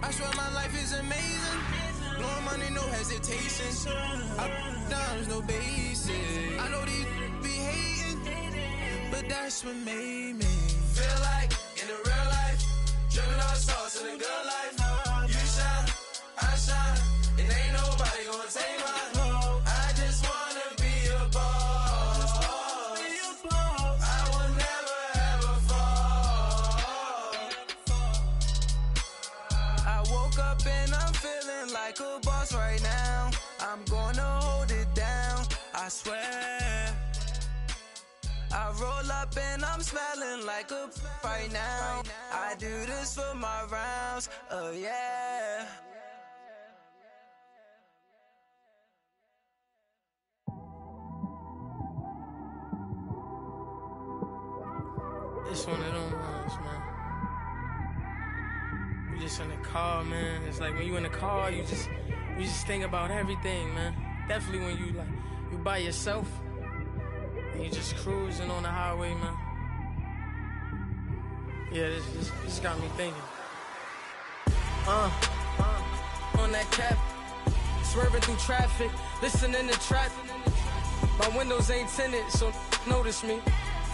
I swear my life is amazing. Blowing money, no hesitation. Up, downs, no basic. I know these be hating, but that's what made me feel like in the real life. Driven all sauce in the good life. You shine, I shine, and ain't nobody gonna take mine. I just wanna be a boss. I will never ever fall. I woke up and I'm feeling like a boss right now. I'm gonna hold it down, I swear. I roll up and I'm smelling like a right now. I do this for my rounds, oh yeah. It's one of them ones, man. You just in the car, man. It's like when you in the car, you just think about everything, man. Definitely when you by yourself and you just cruising on the highway, man. Yeah, this got me thinking. On that cap, swerving through traffic, listening to trap. My windows ain't tinted, so notice me.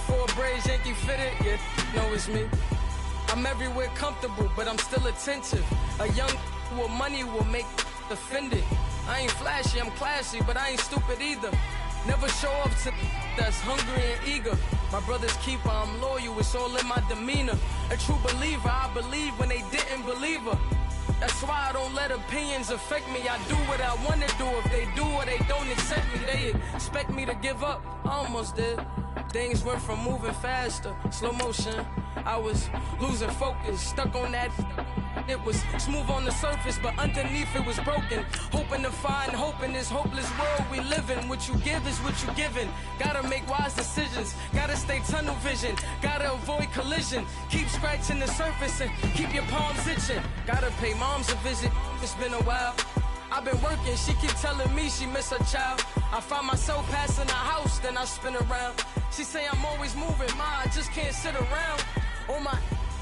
4 braids, Yankee fitted, yeah, know it's me. I'm everywhere comfortable, but I'm still attentive. A young with money will make offended. I ain't flashy, I'm classy, but I ain't stupid either. Never show up to that's hungry and eager. My brother's keeper, I'm loyal, it's all in my demeanor. A true believer, I believe when they didn't believe her. That's why I don't let opinions affect me. I do what I want to do. If they do or they don't accept me, they expect me to give up. I almost did. Things went from moving faster, slow motion. I was losing focus, stuck on that. It was smooth on the surface, but underneath it was broken. Hoping to find hope in this hopeless world we live in. What you give is what you given. Gotta make wise decisions. Gotta stay tunnel vision. Gotta avoid collision. Keep scratching the surface and keep your palms itching. Gotta pay moms a visit. It's been a while. I've been working, she keep telling me she miss her child. I find myself passing the house, then I spin around. She say I'm always moving, ma, I just can't sit around. Oh my,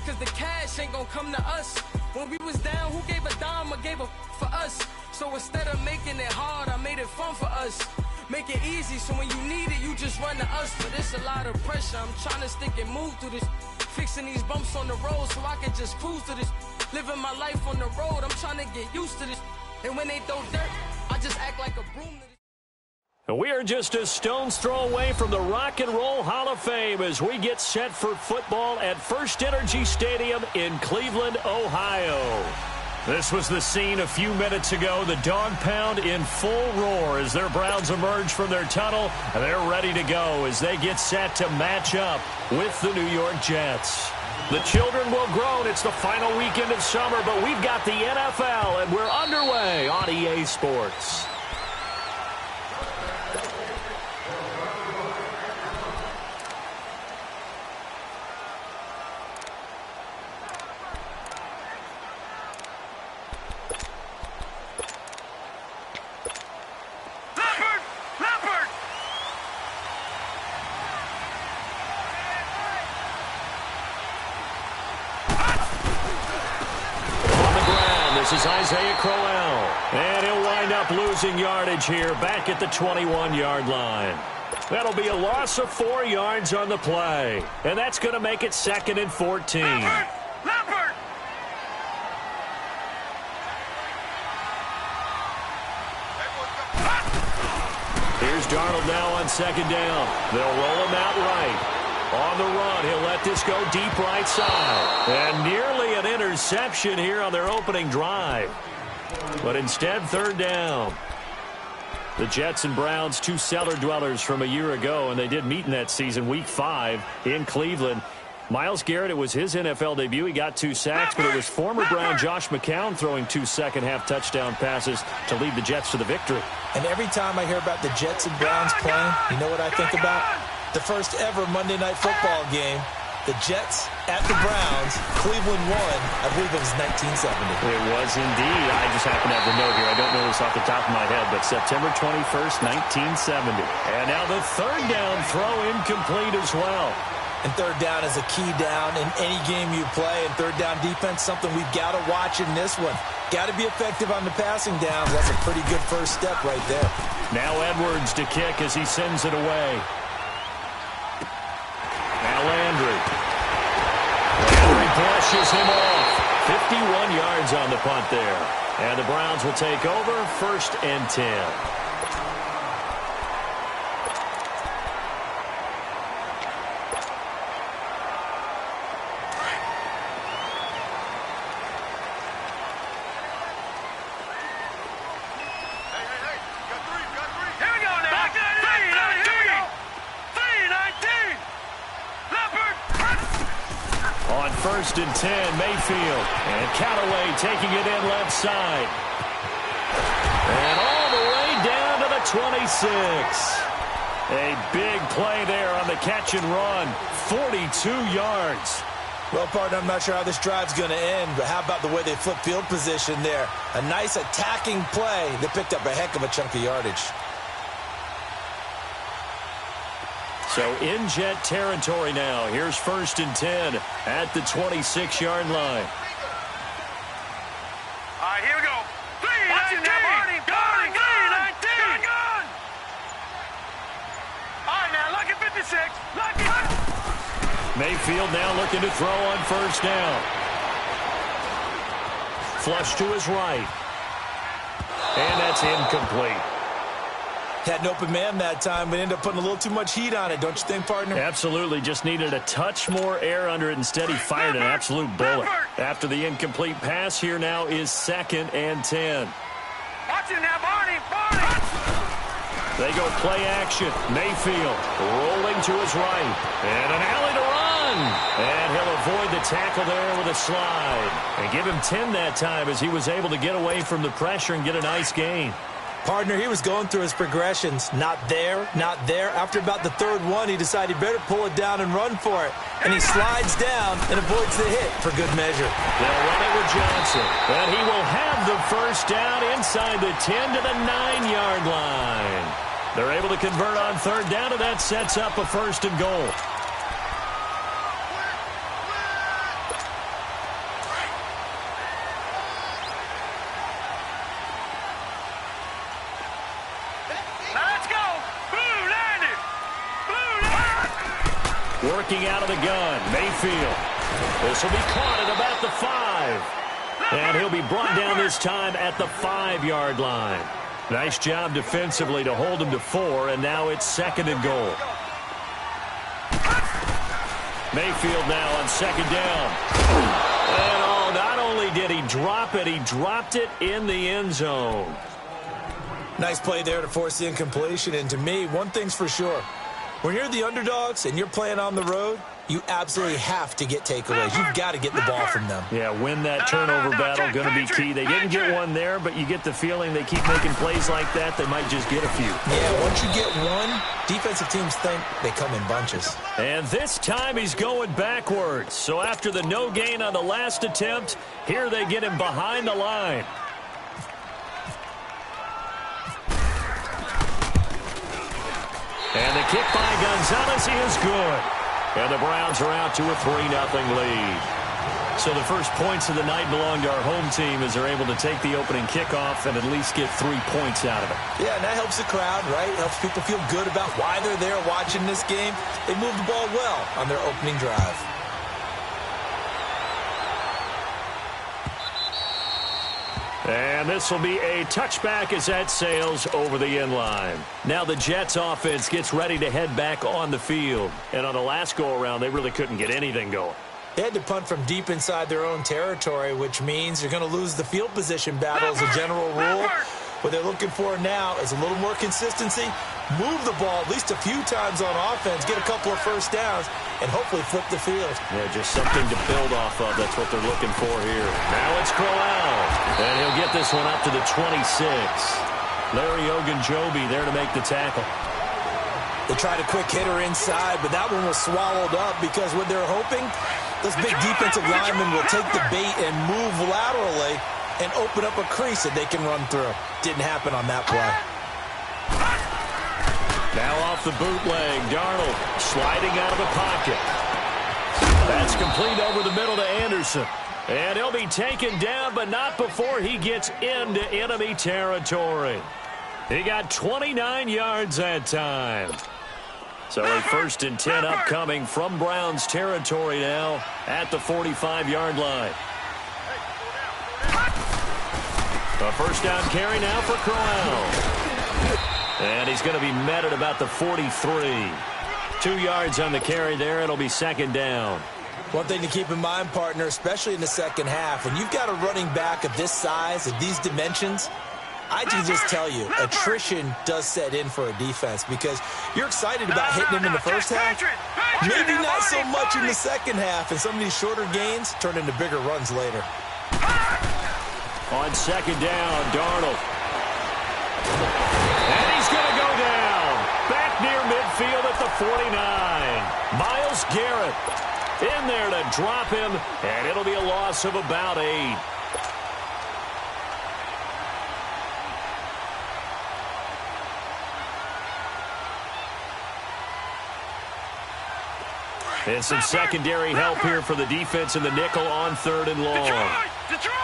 cause the cash ain't gonna come to us. When we was down, who gave a dime or gave a for us? So instead of making it hard, I made it fun for us. Make it easy, so when you need it, you just run to us. But it's a lot of pressure, I'm trying to stick and move through this. Fixing these bumps on the road so I can just cruise to this. Living my life on the road, I'm trying to get used to this. And when they throw dirt, I just act like a broom. We are just a stone's throw away from the Rock and Roll Hall of Fame as we get set for football at First Energy Stadium in Cleveland, Ohio. This was the scene a few minutes ago. The dog pound in full roar as their Browns emerge from their tunnel. And they're ready to go as they get set to match up with the New York Jets. The children will groan. It's the final weekend of summer, but we've got the NFL, and we're underway on EA Sports. And he'll wind up losing yardage here back at the 21-yard line. That'll be a loss of 4 yards on the play. And that's going to make it 2nd and 14. Leopard! Here's Darnold now on 2nd down. They'll roll him out right. On the run, he'll let this go deep right side. And nearly an interception here on their opening drive. But instead, 3rd down. The Jets and Browns, 2 cellar dwellers from a year ago, and they did meet in that season, Week 5 in Cleveland. Myles Garrett, it was his NFL debut. He got 2 sacks, but it was former Brown Josh McCown throwing 2 second-half touchdown passes to lead the Jets to the victory. And every time I hear about the Jets and Browns playing, you know what I think about? The first ever Monday Night Football game. The Jets at the Browns. Cleveland won. I believe it was 1970. It was indeed. I just happen to have the note here. I don't know this off the top of my head, but September 21st, 1970. And now the 3rd down throw incomplete as well. And third down is a key down in any game you play. And third down defense, something we've got to watch in this one. Got to be effective on the passing downs. That's a pretty good first step right there. Now Edwards to kick as he sends it away. Now Landry. Landry brushes him off. 51 yards on the punt there. And the Browns will take over, 1st and 10. On 1st and 10, Mayfield. And Callaway taking it in left side. And all the way down to the 26. A big play there on the catch and run. 42 yards. Well, partner, I'm not sure how this drive's going to end, but how about the way they flip field position there? A nice attacking play that picked up a heck of a chunk of yardage. So in Jet territory now. Here's 1st and 10 at the 26-yard line. All right, here we go. 3-19. Gone. All right, now, look at 56. Mayfield now looking to throw on 1st down. Flush to his right. And that's incomplete. Had an open man that time, but ended up putting a little too much heat on it, don't you think, partner? Absolutely. Just needed a touch more air under it. Instead, he fired an absolute bullet. After the incomplete pass, here now is 2nd and 10. Watch it now, Barney. They go play action. Mayfield rolling to his right. And an alley to run. And he'll avoid the tackle there with a slide. And give him 10 that time as he was able to get away from the pressure and get a nice gain. Partner, he was going through his progressions. Not there, not there. After about the 3rd one, he decided he better pull it down and run for it. And he slides down and avoids the hit for good measure. They'll run it with Johnson. And he will have the 1st down inside the 10 to the 9-yard line. They're able to convert on 3rd down, and that sets up a 1st and goal. Working out of the gun, Mayfield. This will be caught at about the 5. And he'll be brought down this time at the 5-yard line. Nice job defensively to hold him to 4, and now it's 2nd and goal. Mayfield now on 2nd down. And not only did he drop it, he dropped it in the end zone. Nice play there to force the incompletion, and to me, one thing's for sure. When you're the underdogs and you're playing on the road, you absolutely have to get takeaways. You've got to get the ball from them. Yeah, win that turnover battle, going to be key. They didn't get one there, but you get the feeling they keep making plays like that, they might just get a few. Yeah, once you get one, defensive teams think they come in bunches. And this time he's going backwards. So after the no gain on the last attempt, here they get him behind the line. And the kick by Gonzalez is good. And the Browns are out to a 3-0 lead. So the first points of the night belong to our home team as they're able to take the opening kickoff and at least get 3 points out of it. Yeah, and that helps the crowd, right? Helps people feel good about why they're there watching this game. They moved the ball well on their opening drive. And this will be a touchback as that sails over the end line. Now the Jets offense gets ready to head back on the field. And on the last go-around, they really couldn't get anything going. They had to punt from deep inside their own territory, which means you're going to lose the field position battle as a general rule. What they're looking for now is a little more consistency, move the ball at least a few times on offense, get a couple of first downs, and hopefully flip the field. Yeah, just something to build off of. That's what they're looking for here. Now it's Crowell. And he'll get this one up to the 26. Larry Ogunjobi there to make the tackle. They tried a quick hitter inside, but that one was swallowed up because what they're hoping, those big defensive linemen will take the bait and move laterally and open up a crease that they can run through. Didn't happen on that play. Now off the bootleg, Darnold sliding out of the pocket. That's complete over the middle to Anderson. And he'll be taken down, but not before he gets into enemy territory. He got 29 yards that time. So a 1st and 10 upcoming from Browns territory now at the 45-yard line. A first down carry now for Crowell. And he's going to be met at about the 43. 2 yards on the carry there. It'll be 2nd down. One thing to keep in mind, partner, especially in the second half, when you've got a running back of this size, of these dimensions, I can just tell you, attrition does set in for a defense because you're excited about hitting him in the first half. Maybe not so much in the second half, and some of these shorter gains turn into bigger runs later. On 2nd down, Darnold. And he's going to go down. Back near midfield at the 49. Myles Garrett in there to drop him, and it'll be a loss of about 8. And some secondary help here for the defense in the nickel on 3rd and long. Detroit!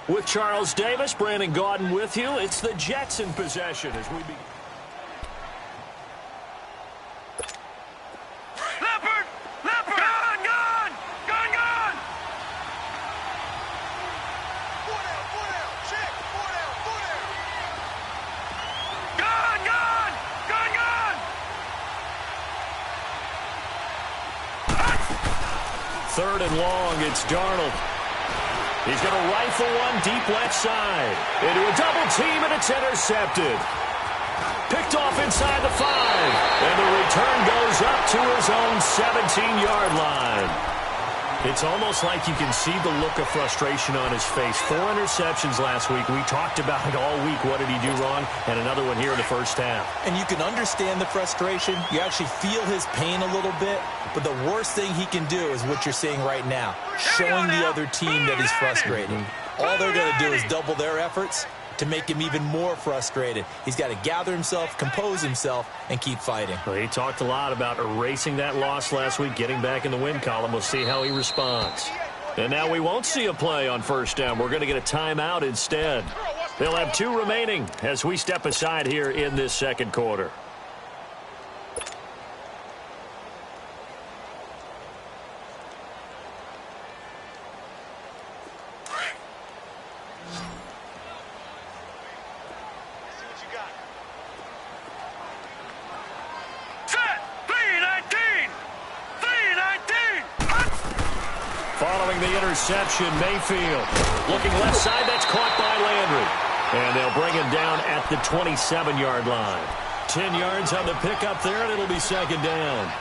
With Charles Davis, Brandon Gaudin with you. It's the Jets in possession as we begin. Leopard! Leopard! Gone! Gone! Gone! Gone! 4 down! Check! 4 down! 4 down! Gone! Gone! Gone! Gone! 3rd and long, it's Darnold. He's going to rifle one deep left side. Into a double team, and it's intercepted. Picked off inside the 5. And the return goes up to his own 17-yard line. It's almost like you can see the look of frustration on his face. 4 interceptions last week. We talked about it all week. What did he do wrong? And another one here in the first half. And you can understand the frustration. You actually feel his pain a little bit. But the worst thing he can do is what you're seeing right now, showing the other team that he's frustrated. All they're going to do is double their efforts to make him even more frustrated. He's got to gather himself, compose himself, and keep fighting. Well, he talked a lot about erasing that loss last week, getting back in the win column. We'll see how he responds. And now we won't see a play on 1st down. We're going to get a timeout instead. They'll have 2 remaining as we step aside here in this 2nd quarter. Interception, Mayfield. Looking left side, that's caught by Landry. And they'll bring him down at the 27-yard line. 10 yards on the pickup there, and it'll be 2nd down.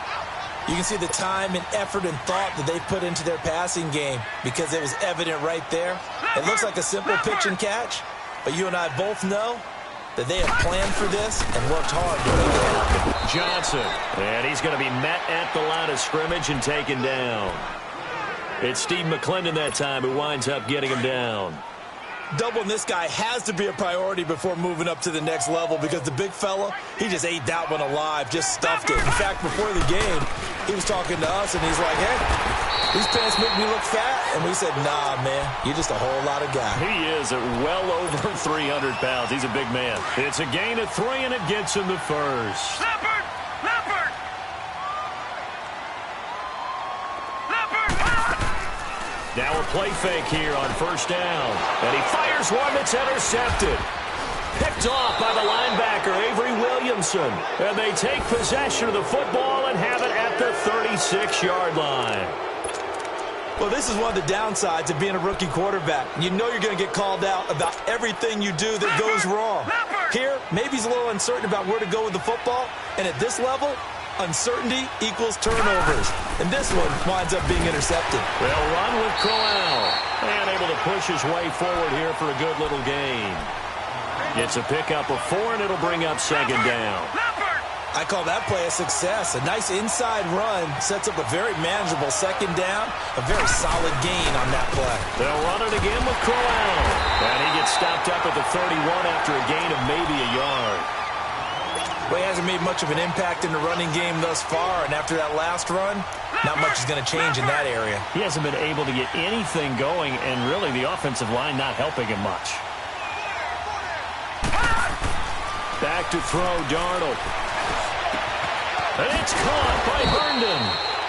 You can see the time and effort and thought that they put into their passing game because it was evident right there. It looks like a simple pitch and catch, but you and I both know that they have planned for this and worked hard to make it happen. Johnson, and he's going to be met at the line of scrimmage and taken down. It's Steve McClendon that time who winds up getting him down. Doubling this guy has to be a priority before moving up to the next level because the big fella, he just ate that one alive, just stuffed it. In fact, before the game, he was talking to us, and he's like, hey, these pants make me look fat. And we said, nah, man, you're just a whole lot of guy. He is at well over 300 pounds. He's a big man. It's a gain of 3, and it gets him the first. Leopard! Leopard! Now a play fake here on 1st down. And he fires one that's intercepted. Picked off by the linebacker, Avery Williamson. And they take possession of the football and have it at the 36-yard line. Well, this is one of the downsides of being a rookie quarterback. You know you're going to get called out about everything you do that goes wrong. Here, maybe he's a little uncertain about where to go with the football. And at this level, uncertainty equals turnovers. And this one winds up being intercepted. They'll run with Crowell. And able to push his way forward here for a good little gain. It's a pickup of 4, and it'll bring up 2nd down. I call that play a success. A nice inside run sets up a very manageable second down, a very solid gain on that play. They'll run it again with Crowell. And he gets stopped up at the 31 after a gain of maybe a yard. Well, he hasn't made much of an impact in the running game thus far, and after that last run, not much is going to change in that area. He hasn't been able to get anything going, and really the offensive line not helping him much. Back to throw, Darnold. And it's caught by Herndon.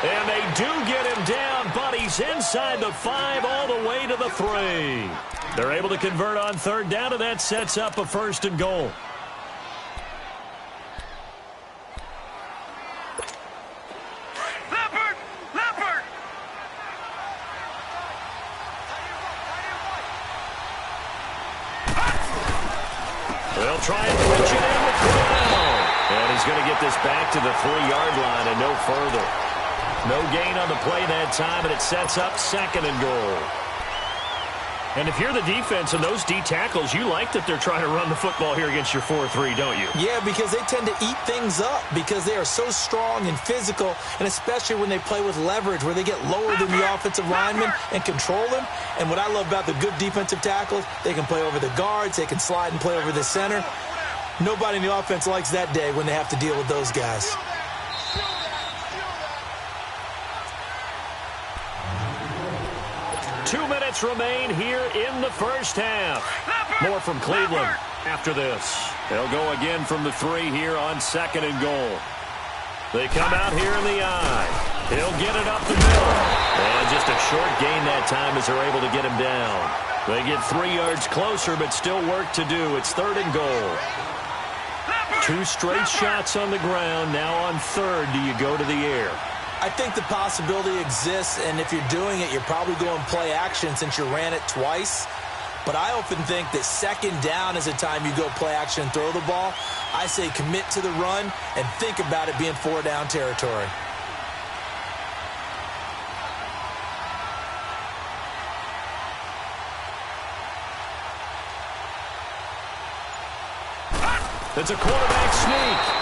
And they do get him down, but he's inside the 5 all the way to the 3. They're able to convert on third down, and that sets up a 1st and goal. They'll try and pitch it in with Crowell. And he's going to get this back to the 3-yard line and no further. No gain on the play that time, and it sets up 2nd and goal. And if you're the defense and those D tackles, you like that they're trying to run the football here against your 4-3, don't you? Yeah, because they tend to eat things up because they are so strong and physical, and especially when they play with leverage where they get lower than the offensive linemen and control them. And what I love about the good defensive tackles, they can play over the guards, they can slide and play over the center. Nobody in the offense likes that day when they have to deal with those guys. Two minutes remain here in the first half. More from Cleveland after this. They'll go again from the 3 here on 2nd and goal. They come out here in the eye. He'll get it up the middle. And just a short gain that time as they're able to get him down. They get 3 yards closer, but still work to do. It's 3rd and goal. 2 straight shots on the ground. Now on 3rd, do you go to the air? I think the possibility exists, and if you're doing it, you're probably going play action since you ran it twice. But I often think that 2nd down is the time you go play action and throw the ball. I say commit to the run and think about it being 4-down territory. It's a quarterback sneak.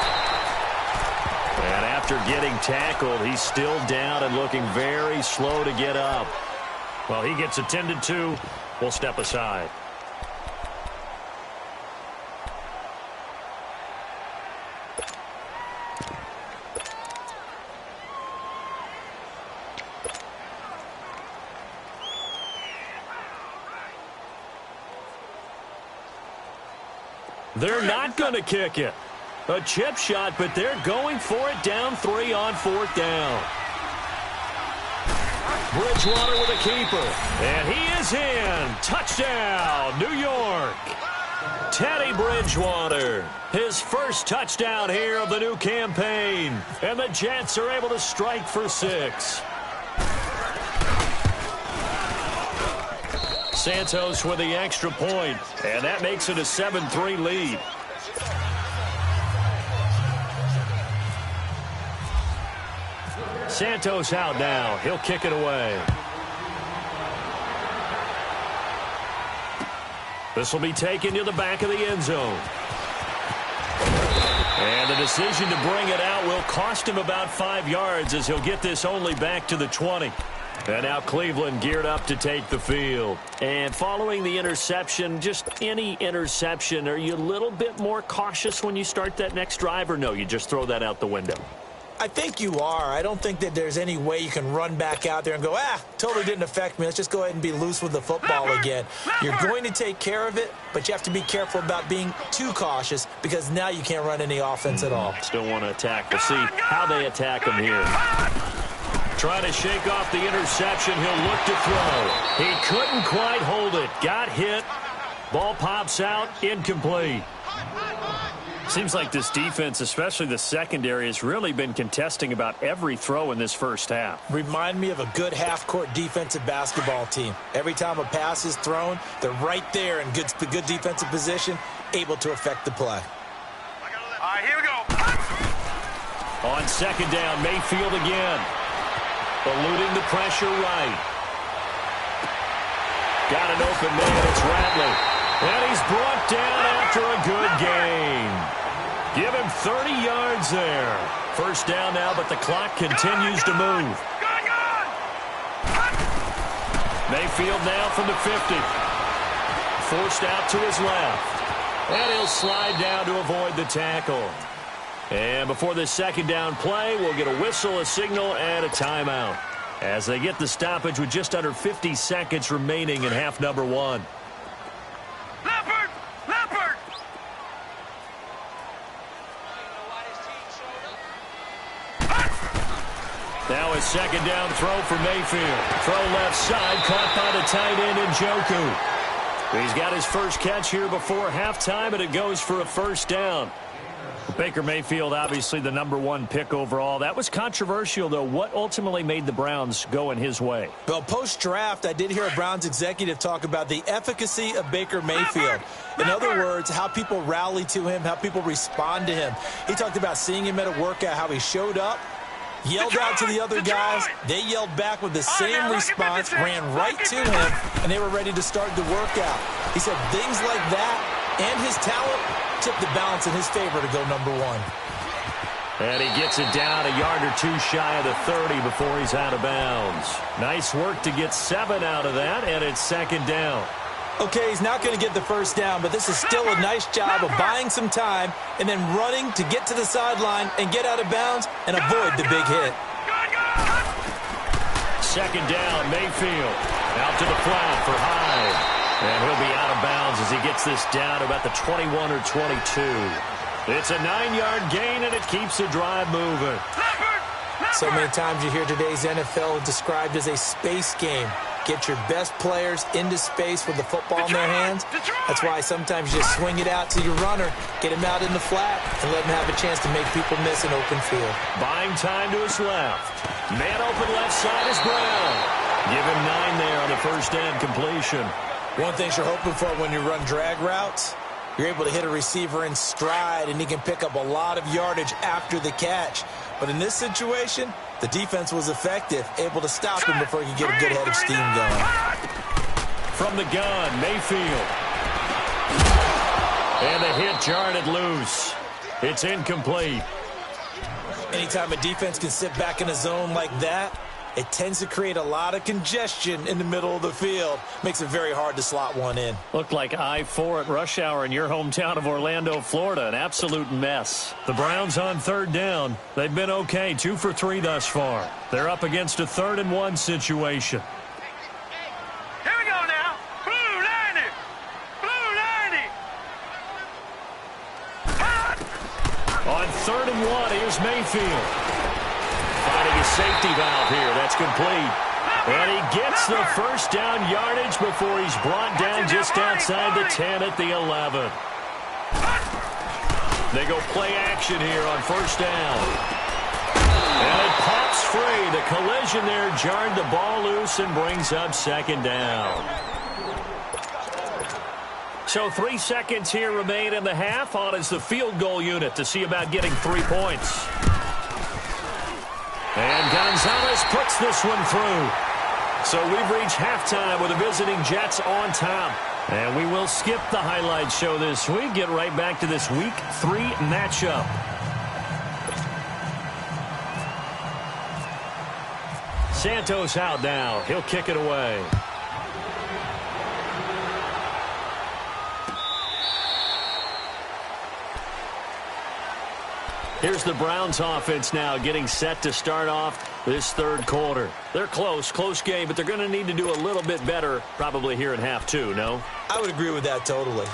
And after getting tackled, he's still down and looking very slow to get up. Well, he gets attended to. We'll step aside. They're not going to kick it. A chip shot, but they're going for it down 3 on 4th down. Bridgewater with a keeper. And he is in. Touchdown, New York. Teddy Bridgewater. His first touchdown here of the new campaign. And the Jets are able to strike for 6. Santos with the extra point. And that makes it a 7-3 lead. Santos out now. He'll kick it away. This will be taken to the back of the end zone. And the decision to bring it out will cost him about 5 yards as he'll get this only back to the 20. And now Cleveland geared up to take the field. And following the interception, just any interception, are you a little bit more cautious when you start that next drive, or no, you just throw that out the window? I think you are. I don't think that there's any way you can run back out there and go, totally didn't affect me. Let's just go ahead and be loose with the football again. You're going to take care of it, but you have to be careful about being too cautious because now you can't run any offense at all. Still want to attack. We'll see how they attack him here. Trying to shake off the interception. He'll look to throw. He couldn't quite hold it. Got hit. Ball pops out. Incomplete. Seems like this defense, especially the secondary, has really been contesting about every throw in this first half. Remind me of a good half-court defensive basketball team. Every time a pass is thrown, they're right there in good defensive position, able to affect the play. All right, here we go. On 2nd down, Mayfield again. Eluding the pressure right. Got an open man. It's Ratley. And he's brought down after a good gain. Give him 30 yards there. First down now, but the clock continues to move. Mayfield now from the 50. Forced out to his left. And he'll slide down to avoid the tackle. And before this second down play, we'll get a whistle, a signal, and a timeout, as they get the stoppage with just under 50 seconds remaining in half number one. Leopard! Leopard! Now a second down throw for Mayfield. Throw left side, caught by the tight end Njoku. He's got his first catch here before halftime, and it goes for a first down. Baker Mayfield, obviously the #1 pick overall. That was controversial, though. What ultimately made the Browns go in his way? Well, post-draft, I did hear a Browns executive talk about the efficacy of Baker Mayfield. In other words, how people rally to him, how people respond to him. He talked about seeing him at a workout, how he showed up, yelled out to the other guys. They yelled back with the same response, ran right to him, and they were ready to start the workout. He said things like that and his talent tipped the balance in his favor to go #1. And he gets it down a yard or two shy of the 30 before he's out of bounds. Nice work to get 7 out of that, and it's second down. Okay, he's not going to get the first down, but this is still a nice job of buying some time and then running to get to the sideline and get out of bounds and avoid the big hit. Second down, Mayfield. Out to the flat for Hyde. And he'll be out of bounds as he gets this down to about the 21 or 22. It's a 9-yard gain, and it keeps the drive moving. So many times you hear today's NFL described as a space game. Get your best players into space with the football in their hands. That's why sometimes you just swing it out to your runner, get him out in the flat, and let him have a chance to make people miss an open field. Buying time to his left. Man open left side is Brown. Give him 9 there on the first down completion. One thing you're hoping for when you run drag routes, you're able to hit a receiver in stride, and he can pick up a lot of yardage after the catch. But in this situation, the defense was effective, able to stop him before he could get a good head of steam going. From the gun, Mayfield. And the hit jarred it loose. It's incomplete. Anytime a defense can sit back in a zone like that, it tends to create a lot of congestion in the middle of the field. Makes it very hard to slot one in. Looked like I-4 at rush hour in your hometown of Orlando, Florida. An absolute mess. The Browns on third down. They've been okay, 2 for 3 thus far. They're up against a 3rd-and-1 situation. Here we go now. Blue 90. Blue 90. On 3rd and 1, here's Mayfield. Finding a safety valve here. That's complete. And he gets the first down yardage before he's brought down just outside the 10 at the 11. They go play action here on first down. And it pops free. The collision there jarred the ball loose and brings up second down. So 3 seconds here remain in the half. On is the field goal unit to see about getting 3 points. And Gonzalez puts this one through. So we've reached halftime with the visiting Jets on top. And we will skip the highlight show this week. Get right back to this Week 3 matchup. Santos out now. He'll kick it away. Here's the Browns offense now getting set to start off this third quarter. They're close game, but they're going to need to do a little bit better probably here in half 2, no? I would agree with that totally.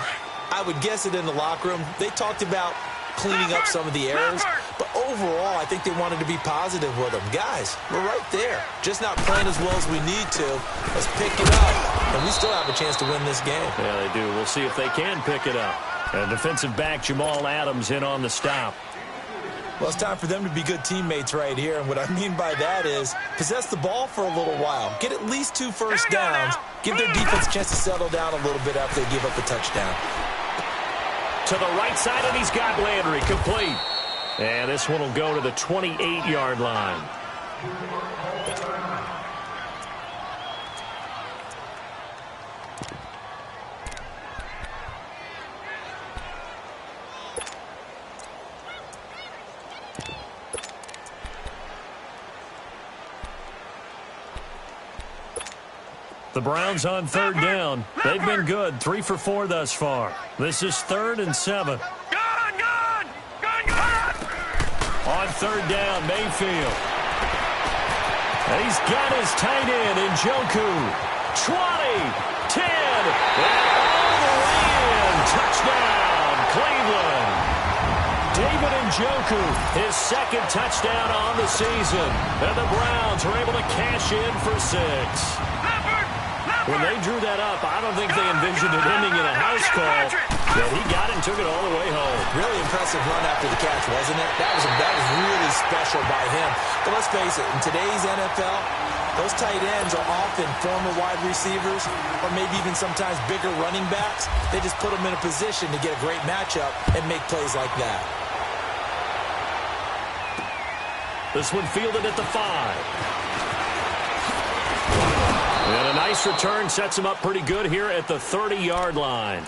I would guess it in the locker room. They talked about cleaning up some of the errors, but overall I think they wanted to be positive with them. Guys, we're right there. Just not playing as well as we need to. Let's pick it up, and we still have a chance to win this game. Yeah, they do. We'll see if they can pick it up. And defensive back Jamal Adams in on the stop. Well, it's time for them to be good teammates right here, and what I mean by that is possess the ball for a little while. Get at least 2 first downs. Give their defense a chance to settle down a little bit after they give up a touchdown. To the right side, and he's got Landry complete. And this one will go to the 28-yard line. The Browns on third down. They've been good, 3 for 4 thus far. This is 3rd and 7. Gun! On third down, Mayfield. And he's got his tight end in Njoku. 20, 10, and all the way in. Touchdown, Cleveland. David Njoku, his 2nd touchdown on the season. And the Browns are able to cash in for 6. When they drew that up, I don't think they envisioned it ending in a house call. But he got it and took it all the way home. Really impressive run after the catch, wasn't it? That was really special by him. But let's face it, in today's NFL, those tight ends are often former wide receivers or maybe even sometimes bigger running backs. They just put them in a position to get a great matchup and make plays like that. This one fielded at the 5. And a nice return sets him up pretty good here at the 30-yard line.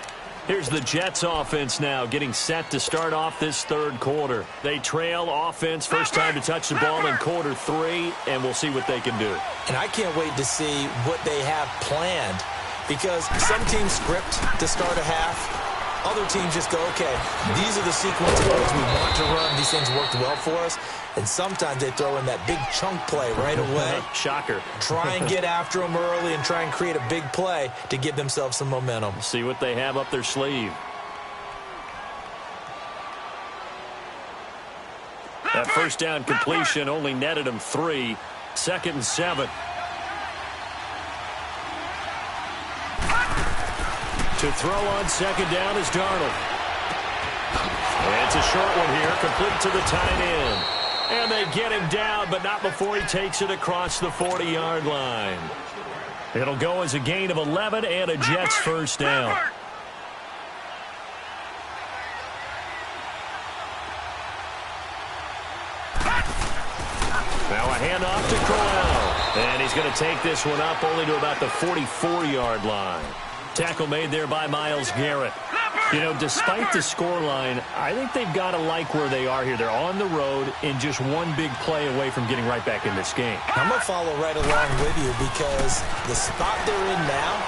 Here's the Jets offense now getting set to start off this third quarter. They trail offense, first time to touch the ball in quarter 3, and we'll see what they can do. And I can't wait to see what they have planned, because some teams script to start a half. Other teams just go, okay, these are the sequence of plays we want to run. These things worked well for us. And sometimes they throw in that big chunk play right away. Shocker. Try and get after them early and try and create a big play to give themselves some momentum. See what they have up their sleeve. That first down completion only netted him 3. 2nd and 7. To throw on 2nd down is Darnold. And it's a short one here, complete to the tight end. And they get him down, but not before he takes it across the 40-yard line. It'll go as a gain of 11 and a Jets first down. Now a handoff to Crowell. And he's going to take this one up only to about the 44-yard line. Tackle made there by Myles Garrett. You know, despite the scoreline, I think they've got to like where they are here. They're on the road and just one big play away from getting right back in this game. I'm going to follow right along with you because the spot they're in now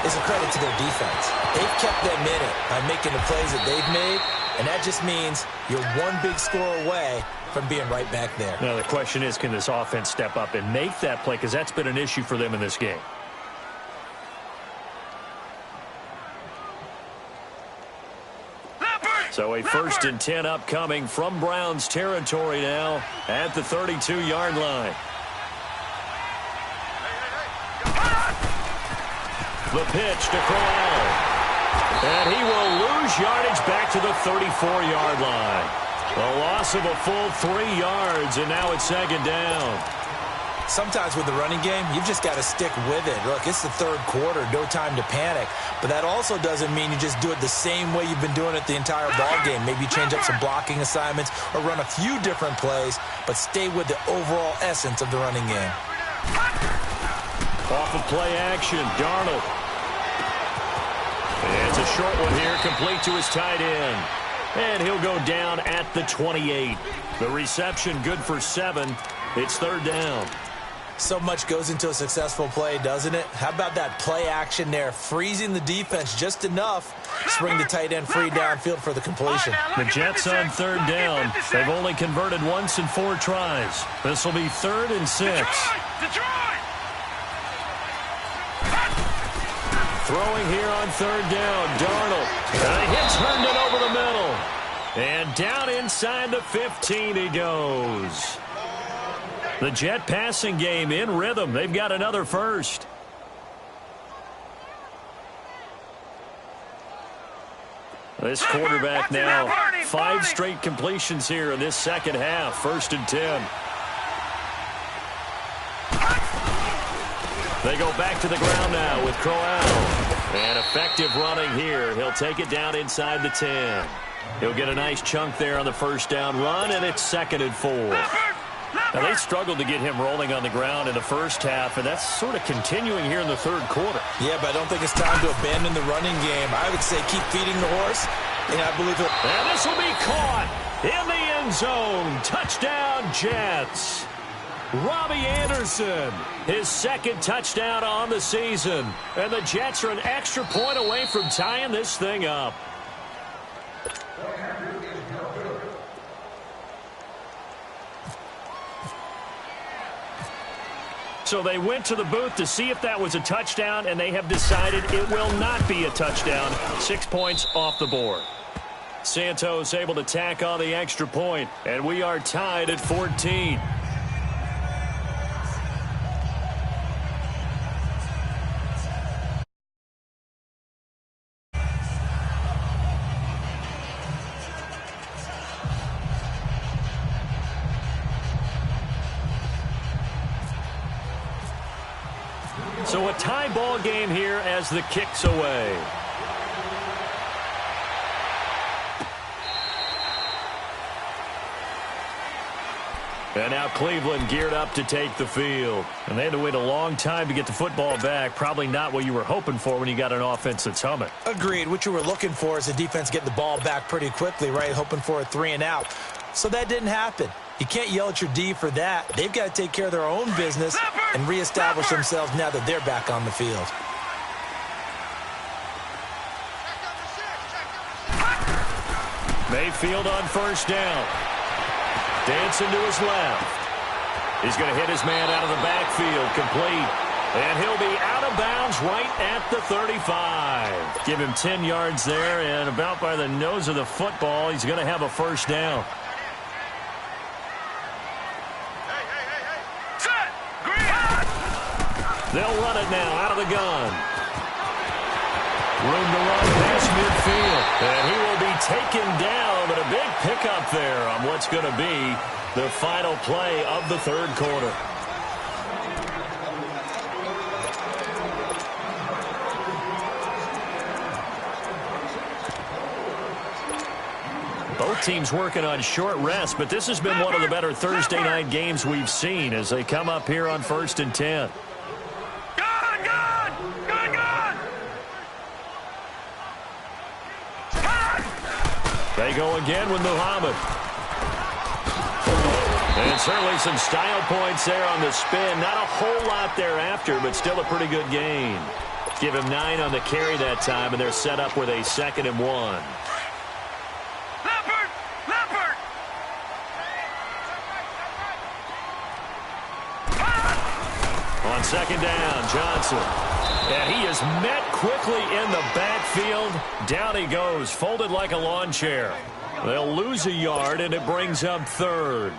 is a credit to their defense. They've kept them in it by making the plays that they've made, and that just means you're one big score away from being right back there. Now, the question is, can this offense step up and make that play? Because that's been an issue for them in this game. So a 1st and 10 upcoming from Browns territory now at the 32-yard line. The pitch to Crowell. And he will lose yardage back to the 34-yard line. A loss of a full 3 yards, and now it's 2nd down. Sometimes with the running game, you've just got to stick with it. Look, it's the third quarter, no time to panic. But that also doesn't mean you just do it the same way you've been doing it the entire ball game. Maybe change up some blocking assignments or run a few different plays, but stay with the overall essence of the running game. Off of play action, Darnold. And it's a short one here, complete to his tight end. And he'll go down at the 28. The reception good for 7. It's 3rd down. So much goes into a successful play, doesn't it? How about that play action there, freezing the defense just enough to bring the tight end free downfield for the completion. The Jets on 3rd down. They've only converted once in 4 tries. This will be 3rd and 6. Throwing here on 3rd down, Darnold. And he turned it over the middle. And down inside the 15 he goes. The Jet passing game in rhythm. They've got another first. This quarterback now, 5 straight completions here in this second half. 1st and 10. They go back to the ground now with Crowell. And effective running here. He'll take it down inside the 10. He'll get a nice chunk there on the first down run, and it's 2nd and 4. Now, they struggled to get him rolling on the ground in the first half, and that's sort of continuing here in the third quarter. Yeah, but I don't think it's time to abandon the running game. I would say keep feeding the horse, and I believe it. And this will be caught in the end zone. Touchdown, Jets. Robbie Anderson, his second touchdown on the season. And the Jets are an extra point away from tying this thing up. So they went to the booth to see if that was a touchdown, and they have decided it will not be a touchdown. 6 points off the board. Santos able to tack on the extra point, and we are tied at 14. So a tie ball game here as the kick's away. And now Cleveland geared up to take the field. And they had to wait a long time to get the football back. Probably not what you were hoping for when you got an offense that's humming. Agreed. What you were looking for is the defense getting the ball back pretty quickly, right? Hoping for a 3 and out. So that didn't happen. You can't yell at your D for that. They've got to take care of their own business and reestablish themselves now that they're back on the field. Mayfield on first down. Dancing to his left. He's going to hit his man out of the backfield, complete. And he'll be out of bounds right at the 35. Give him 10 yards there, and about by the nose of the football, he's going to have a first down. They'll run it now out of the gun. Room to run past midfield. And he will be taken down, but a big pickup there on what's going to be the final play of the third quarter. Both teams working on short rest, but this has been one of the better Thursday night games we've seen as they come up here on 1st and 10. They go again with Muhammad. And certainly some style points there on the spin. Not a whole lot thereafter, but still a pretty good gain. Give him 9 on the carry that time, and they're set up with a 2nd and 1. On 2nd down, Johnson. And he is met quickly in the backfield. Down he goes, folded like a lawn chair. They'll lose a yard, and it brings up 3rd.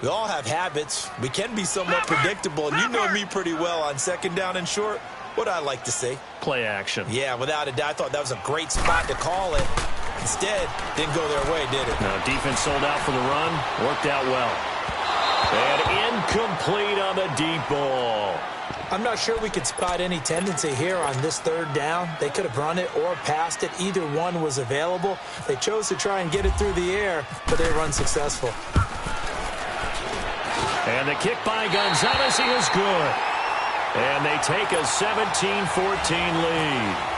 We all have habits. We can be somewhat predictable, and you know me pretty well on 2nd down and short. What I like to say? Play action. Yeah, without a doubt. I thought that was a great spot to call it. Instead, didn't go their way, did it? Now, defense sold out for the run. Worked out well. And incomplete on the deep ball. I'm not sure we could spot any tendency here on this 3rd down. They could have run it or passed it. Either one was available. They chose to try and get it through the air, but they were unsuccessful. And the kick by Gonzalez is good. And they take a 17-14 lead.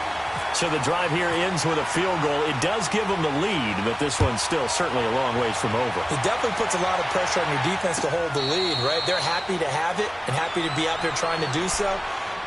So the drive here ends with a field goal. It does give them the lead, but this one's still certainly a long ways from over. It definitely puts a lot of pressure on your defense to hold the lead, right? They're happy to have it and happy to be out there trying to do so.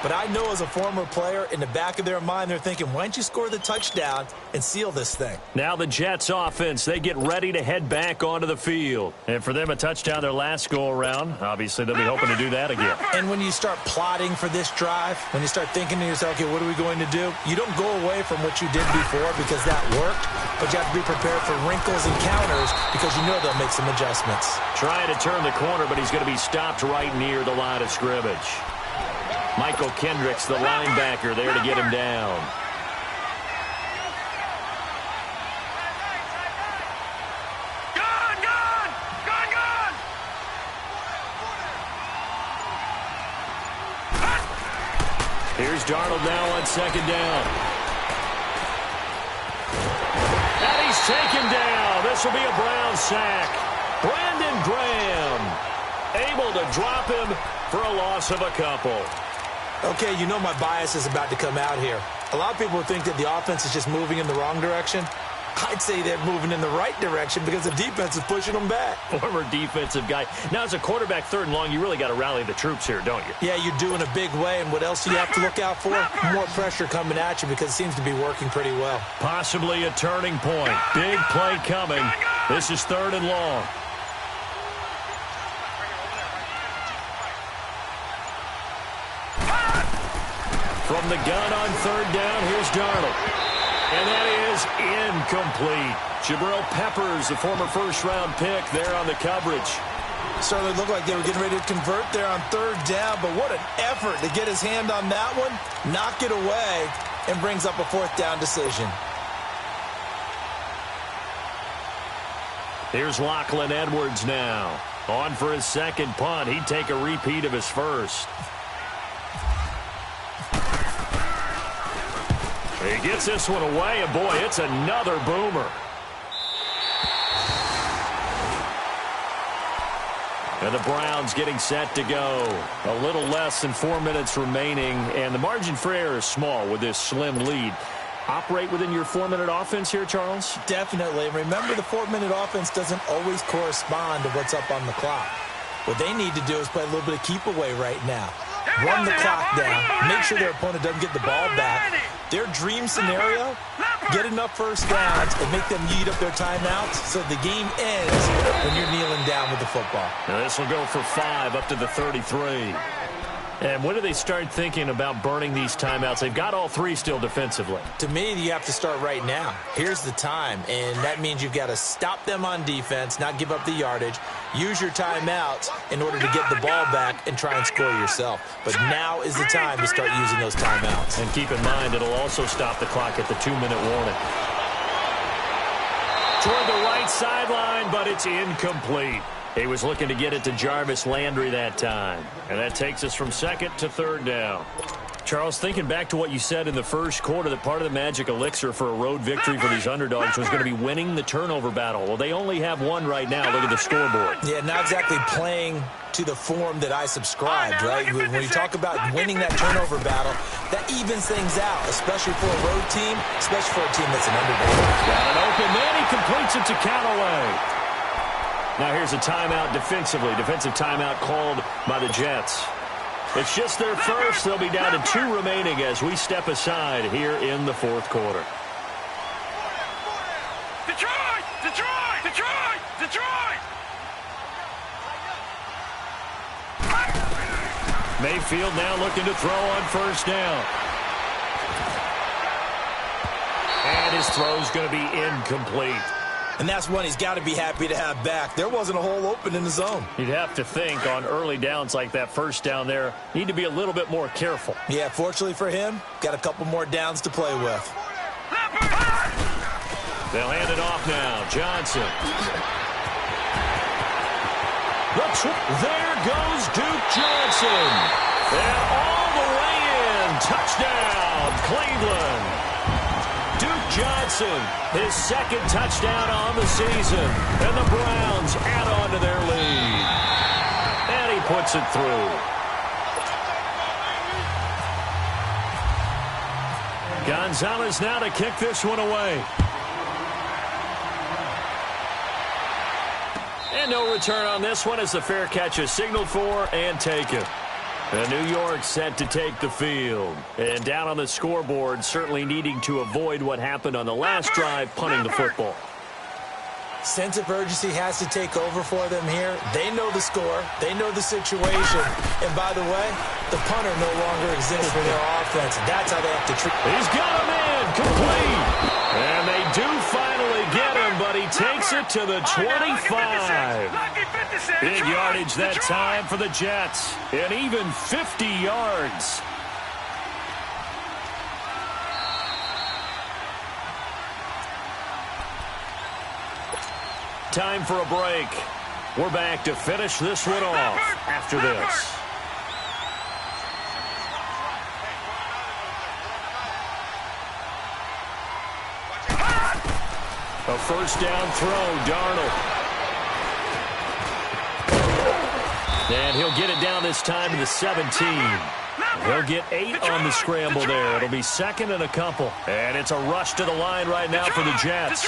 But I know as a former player, in the back of their mind, they're thinking, why don't you score the touchdown and seal this thing? Now the Jets offense, they get ready to head back onto the field. And for them, a touchdown their last go-around. Obviously, they'll be hoping to do that again. And when you start plotting for this drive, when you start thinking to yourself, okay, what are we going to do? You don't go away from what you did before because that worked, but you have to be prepared for wrinkles and counters because you know they'll make some adjustments. Trying to turn the corner, but he's going to be stopped right near the line of scrimmage. Michael Kendricks, the linebacker, there to get him down. Here's Darnold now on 2nd down. And he's taken down. This will be a Brown sack. Brandon Graham able to drop him for a loss of a couple. Okay, you know my bias is about to come out here. A lot of people think that the offense is just moving in the wrong direction. I'd say they're moving in the right direction because the defense is pushing them back. Former defensive guy. Now, as a quarterback, 3rd and long, you really got to rally the troops here, don't you? Yeah, you do in a big way, and what else do you have to look out for? More pressure coming at you because it seems to be working pretty well. Possibly a turning point. Big play coming. This is 3rd and long. From the gun on 3rd down, here's Darnold. And that is incomplete. Jabril Peppers, the former first-round pick, there on the coverage. Certainly looked like they were getting ready to convert there on 3rd down, but what an effort to get his hand on that one, knock it away, and brings up a 4th down decision. Here's Lachlan Edwards now. On for his 2nd punt. He'd take a repeat of his 1st. He gets this one away, and boy, it's another boomer. And the Browns getting set to go. A little less than 4 minutes remaining, and the margin for error is small with this slim lead. Operate within your 4-minute offense here, Charles? Definitely. Remember, the 4-minute offense doesn't always correspond to what's up on the clock. What they need to do is play a little bit of keep away right now. Run the clock down. Make sure their opponent doesn't get the ball back. Their dream scenario, get enough 1st downs and make them eat up their timeouts so the game ends when you're kneeling down with the football. Now this will go for 5 up to the 33. And when do they start thinking about burning these timeouts? They've got all 3 still defensively. To me, you have to start right now. Here's the time, and that means you've got to stop them on defense, not give up the yardage, use your timeouts in order to get the ball back and try and score yourself. But now is the time to start using those timeouts. And keep in mind, it'll also stop the clock at the 2-minute warning. Toward the right sideline, but it's incomplete. He was looking to get it to Jarvis Landry that time. And that takes us from 2nd to 3rd down. Charles, thinking back to what you said in the first quarter, that part of the magic elixir for a road victory for these underdogs was going to be winning the turnover battle. Well, they only have one right now. Look at the scoreboard. Yeah, not exactly playing to the form that I subscribed, right? When you talk about winning that turnover battle, that evens things out, especially for a road team, especially for a team that's an underdog. Got it open, then he completes it to Callaway. Now here's a timeout defensively. Defensive timeout called by the Jets. It's just their first. They'll be down to 2 remaining as we step aside here in the 4th quarter. Detroit! Detroit! Detroit! Detroit! Mayfield now looking to throw on 1st down. And his throw's going to be incomplete. And that's one he's got to be happy to have back. There wasn't a hole open in the zone. You'd have to think on early downs like that 1st down there, need to be a little bit more careful. Yeah, fortunately for him, got a couple more downs to play with. They'll hand it off now. Johnson. There goes Duke Johnson. And all the way in. Touchdown, Cleveland. Duke Johnson, his 2nd touchdown on the season. And the Browns add on to their lead. And he puts it through. Gonzalez now to kick this one away. And no return on this one as the fair catch is signaled for and taken. And New York set to take the field. And down on the scoreboard, certainly needing to avoid what happened on the last drive, punting the football. Sense of urgency has to take over for them here. They know the score. They know the situation. And by the way, the punter no longer exists for their offense. That's how they have to treat. He's got him in, complete. And they do finally get him, but he takes it to the 25. Big yardage that time for the Jets. And even 50 yards. Time for a break. We're back to finish this one off after this. A 1st down throw, Darnold. And he'll get it down this time to the 17. He'll get 8 on the scramble there. It'll be 2nd and a couple. And it's a rush to the line right now for the Jets.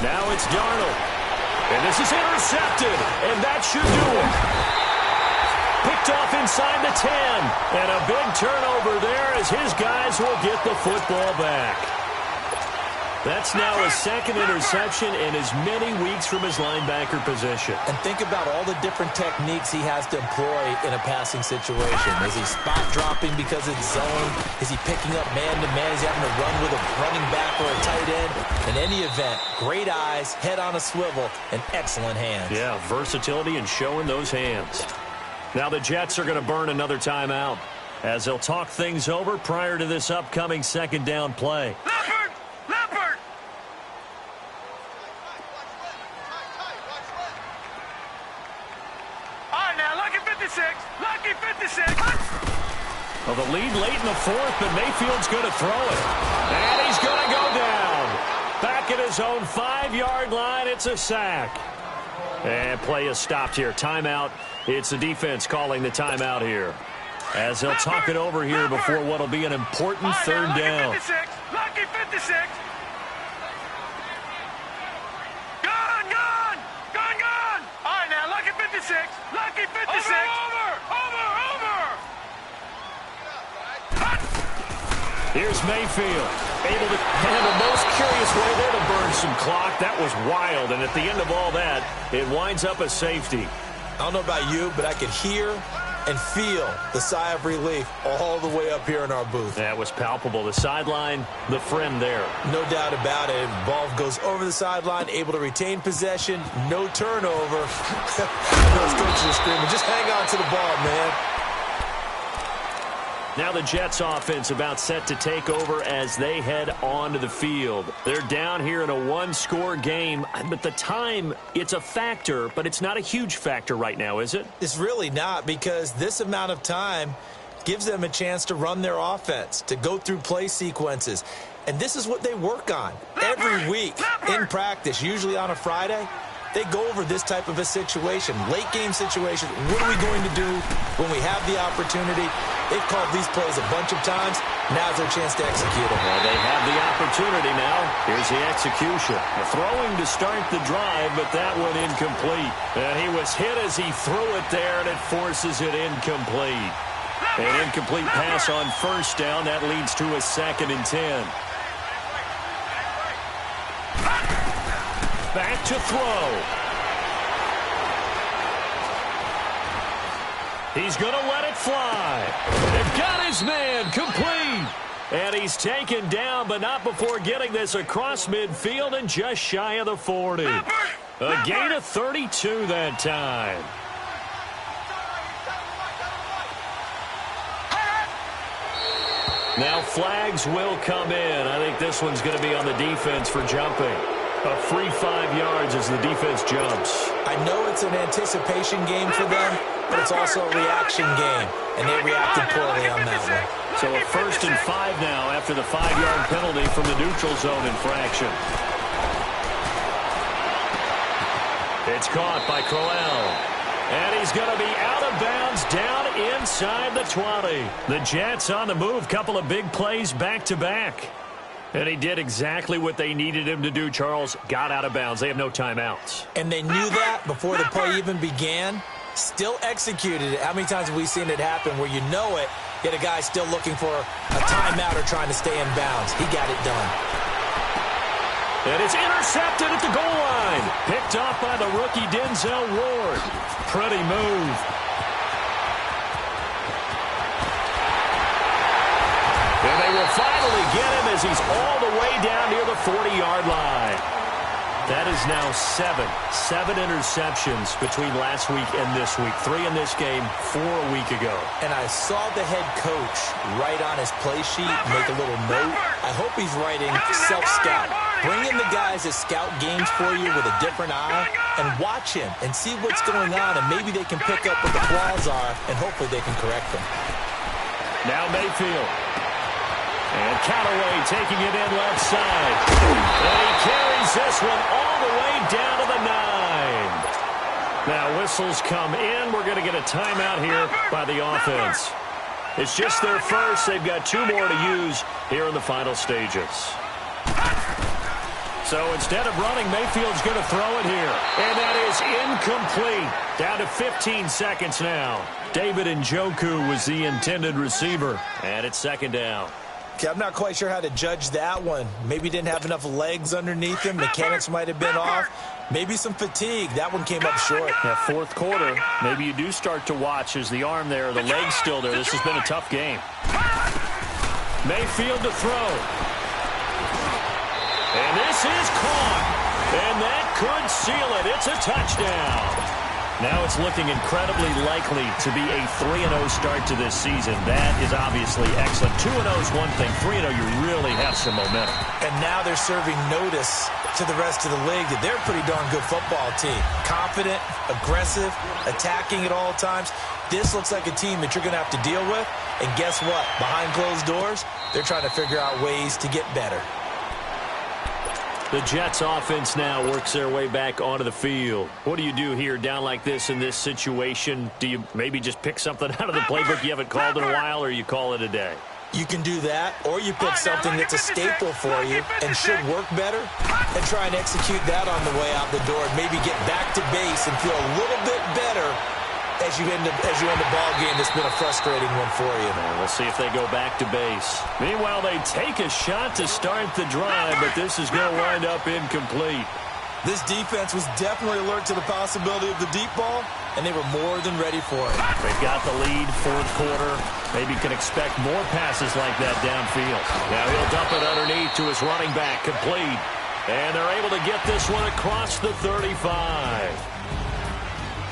Now it's Darnold. And this is intercepted, and that should do it. Picked off inside the 10, and a big turnover there as his guys will get the football back. That's now his second interception in as many weeks from his linebacker position. And think about all the different techniques he has to employ in a passing situation. Is he spot dropping because it's zone? Is he picking up man-to-man? Is he having to run with a running back or a tight end? In any event, great eyes, head on a swivel, and excellent hands. Yeah, versatility and showing those hands. Now the Jets are going to burn another timeout as they'll talk things over prior to this upcoming second down play. Lucky 56. Well, the lead late in the fourth, but Mayfield's going to throw it. And he's going to go down. Back at his own 5-yard line, it's a sack. And play is stopped here. Timeout. It's the defense calling the timeout here. As they'll talk it over here before what will be an important third down. Lucky 56. Gone. All right, now, Lucky 56. Lucky 56. Over. Here's Mayfield, able to have the most curious way there to burn some clock. That was wild, and at the end of all that, it winds up a safety. I don't know about you, but I could hear and feel the sigh of relief all the way up here in our booth. That was palpable. The sideline, the friend there. No doubt about it. Ball goes over the sideline, able to retain possession, no turnover. Those coaches are screaming, just hang on to the ball, man. Now the Jets offense about set to take over as they head onto the field. They're down here in a one-score game, but the time, it's a factor, but it's not a huge factor right now, is it? It's really not, because this amount of time gives them a chance to run their offense, to go through play sequences. And this is what they work on every week in practice, usually on a Friday. They go over this type of a situation, late-game situation. What are we going to do when we have the opportunity? They've called these plays a bunch of times. Now's their chance to execute them. Well, they have the opportunity now. Here's the execution. Throwing to start the drive, but that one incomplete. And he was hit as he threw it there, and it forces it incomplete. An incomplete pass on first down. That leads to a 2nd and 10. Back to throw. He's going to let it fly. They've got his man complete. And he's taken down, but not before getting this across midfield and just shy of the 40. A gain of 32 that time. Now flags will come in. I think this one's going to be on the defense for jumping. A free 5 yards as the defense jumps. I know it's an anticipation game for them, but it's also a reaction game, and they reacted poorly on that one. So a 1st and 5 now after the 5-yard penalty from the neutral zone infraction. It's caught by Crowell. And he's going to be out of bounds down inside the 20. The Jets on the move. Couple of big plays back-to-back. And he did exactly what they needed him to do, Charles. Got out of bounds. They have no timeouts. And they knew that before the play even began. Still executed it. How many times have we seen it happen where you know it, yet a guy's still looking for a timeout or trying to stay in bounds? He got it done. And it's intercepted at the goal line. Picked off by the rookie Denzel Ward. Pretty move. And they will finally get him as he's all the way down near the 40-yard line. That is now 7 interceptions between last week and this week. 3 in this game, 4 a week ago. And I saw the head coach write on his play sheet, make a little note. I hope he's writing self-scout. Bring in the guys that scout games for you with a different eye and watch him and see what's going on, and maybe they can pick up what the flaws are, and hopefully they can correct them. Now Mayfield. And Callaway taking it in left side. And he carries this one all the way down to the 9. Now whistles come in. We're going to get a timeout here by the offense. It's just their first. They've got 2 more to use here in the final stages. So instead of running, Mayfield's going to throw it here. And that is incomplete. Down to 15 seconds now. David Njoku was the intended receiver. And it's second down. Okay, I'm not quite sure how to judge that one. Maybe didn't have enough legs underneath him. Mechanics might have been off. Maybe some fatigue. That one came up short. Yeah, fourth quarter, maybe you do start to watch as the arm there, the leg's still there. This has been a tough game. Mayfield to throw. And this is caught. And that could seal it. It's a touchdown. Now it's looking incredibly likely to be a 3-0 start to this season. That is obviously excellent. 2-0 is one thing. 3-0, you really have some momentum. And now they're serving notice to the rest of the league that they're a pretty darn good football team. Confident, aggressive, attacking at all times. This looks like a team that you're going to have to deal with. And guess what? Behind closed doors, they're trying to figure out ways to get better. The Jets offense now works their way back onto the field. What do you do here down like this in this situation? Do you maybe just pick something out of the playbook you haven't called in a while, or you call it a day? You can do that, or you pick something that's a staple for you and should work better and try and execute that on the way out the door and maybe get back to base and feel a little bit better as you end the ball game. That's been a frustrating one for you. We'll see if they go back to base. Meanwhile, they take a shot to start the drive, but this is going to wind up incomplete. This defense was definitely alert to the possibility of the deep ball, and they were more than ready for it. They've got the lead, fourth quarter. Maybe can expect more passes like that downfield. Now he'll dump it underneath to his running back, complete. And they're able to get this one across the 35.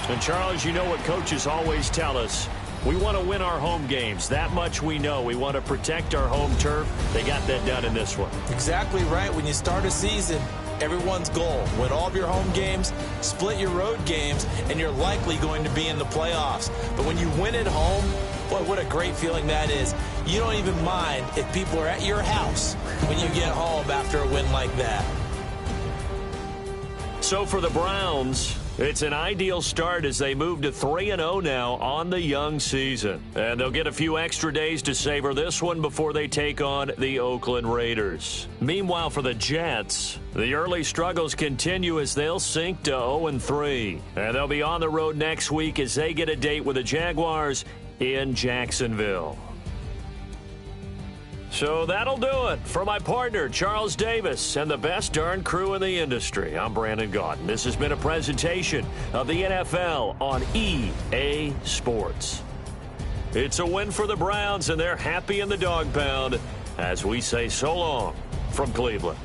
And, Charles, you know what coaches always tell us. We want to win our home games. That much we know. We want to protect our home turf. They got that done in this one. Exactly right. When you start a season, everyone's goal: win all of your home games, split your road games, and you're likely going to be in the playoffs. But when you win at home, boy, what a great feeling that is. You don't even mind if people are at your house when you get home after a win like that. So for the Browns, it's an ideal start as they move to 3-0 now on the young season. And they'll get a few extra days to savor this one before they take on the Oakland Raiders. Meanwhile, for the Jets, the early struggles continue as they'll sink to 0-3. And they'll be on the road next week as they get a date with the Jaguars in Jacksonville. So that'll do it. For my partner, Charles Davis, and the best darn crew in the industry, I'm Brandon Gaudin. This has been a presentation of the NFL on EA Sports. It's a win for the Browns, and they're happy in the dog pound as we say so long from Cleveland.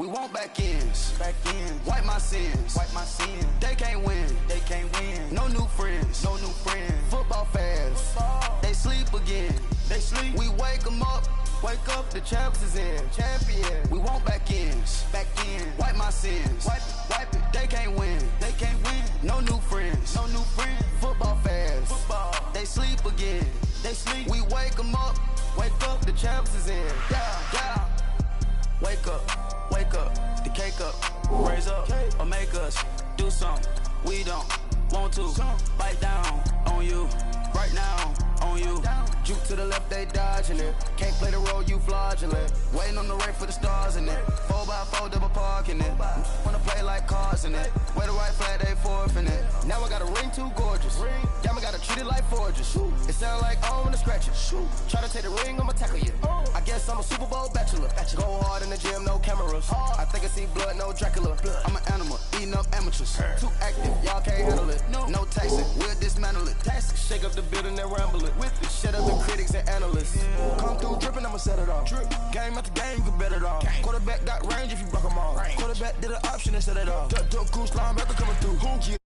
We want back ends. Wipe my sins. They can't win. No new friends. Football fans. They sleep again. We wake them up. The champs is in. Champion. We want back ends. Wipe my sins. Wipe it. They can't win. No new friends. Football fans. They sleep again. We wake them up. The champs is in. Yeah. Wake up. The cake up. Raise up or make us do something we don't want to. Bite down on you. Right now on you. Juke to the left, they dodging it. Can't play the role, you fraudulent. Waiting on the right for the stars in it. 4x4 double parking it. Wanna play like cars in it. Wear the right flag, they forfeiting it. Now I got a ring too gorgeous. Damn, I gotta treat it like forges. It sound like I wanna scratch it. Try to take the ring, I'ma tackle you. I guess I'm a Super Bowl bachelor. Go hard in the gym, no cameras. I think I see blood, no Dracula. I'm an animal, eating up amateurs. Too active, y'all can't handle it. No taxing, we'll dismantle it. Shake up the building and ramble it. With the shit up the critics and analysts. Come through dripping, I'ma set it off. Game after game, you can bet it off. Quarterback got range if you block them all. Quarterback did an option and set it off. Duck goose linebacker coming through.